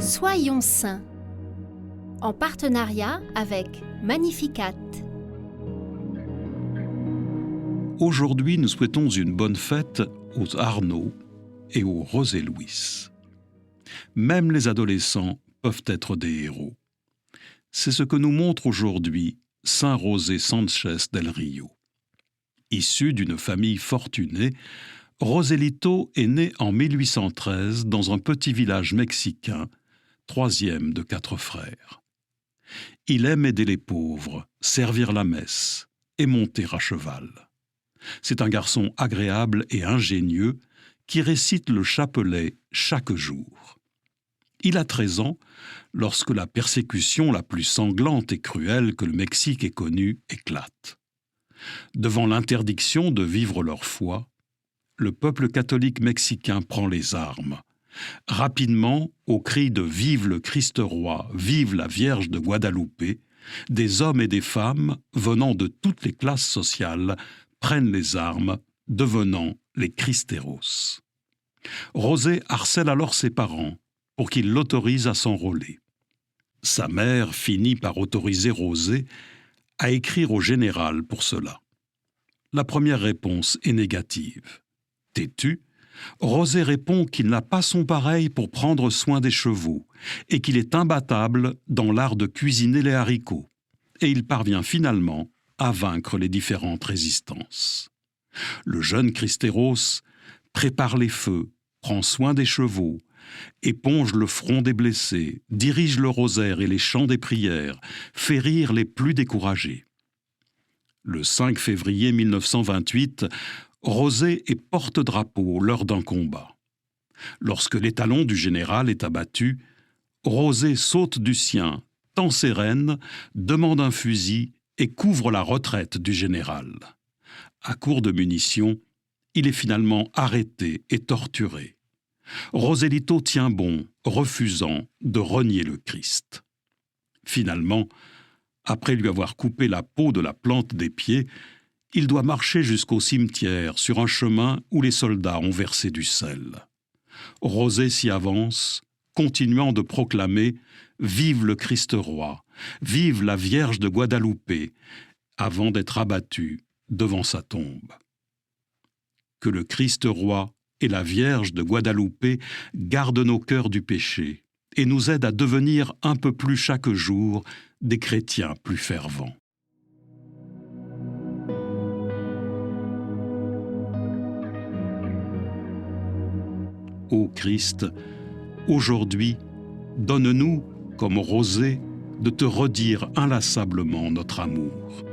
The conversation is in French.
Soyons saints, en partenariat avec Magnificat. Aujourd'hui, nous souhaitons une bonne fête aux Arnaud et aux José Luis. Même les adolescents peuvent être des héros. C'est ce que nous montre aujourd'hui Saint José Sanchez del Rio. Issu d'une famille fortunée, Joselito est né en 1813 dans un petit village mexicain, troisième de 4 frères. Il aime aider les pauvres, servir la messe et monter à cheval. C'est un garçon agréable et ingénieux qui récite le chapelet chaque jour. Il a 13 ans lorsque la persécution la plus sanglante et cruelle que le Mexique ait connue éclate. Devant l'interdiction de vivre leur foi, le peuple catholique mexicain prend les armes. Rapidement, au cri de « Vive le Christ roi, vive la Vierge de Guadalupe », des hommes et des femmes venant de toutes les classes sociales prennent les armes, devenant les Cristeros. José harcèle alors ses parents pour qu'ils l'autorisent à s'enrôler. Sa mère finit par autoriser José à écrire au général pour cela. La première réponse est négative. Têtu, José répond qu'il n'a pas son pareil pour prendre soin des chevaux et qu'il est imbattable dans l'art de cuisiner les haricots. Et il parvient finalement à vaincre les différentes résistances. Le jeune Cristeros prépare les feux, prend soin des chevaux, éponge le front des blessés, dirige le rosaire et les chants des prières, fait rire les plus découragés. Le 5 février 1928, José est porte-drapeau lors d'un combat. Lorsque l'étalon du général est abattu, José saute du sien, tend ses rênes, demande un fusil et couvre la retraite du général. À court de munitions, il est finalement arrêté et torturé. Joselito tient bon, refusant de renier le Christ. Finalement, après lui avoir coupé la peau de la plante des pieds, il doit marcher jusqu'au cimetière sur un chemin où les soldats ont versé du sel. José s'y avance, continuant de proclamer « Vive le Christ roi, vive la Vierge de Guadalupe », avant d'être abattu devant sa tombe. Que le Christ roi et la Vierge de Guadalupe gardent nos cœurs du péché et nous aident à devenir un peu plus chaque jour des chrétiens plus fervents. Ô Christ, aujourd'hui, donne-nous, comme José, de te redire inlassablement notre amour.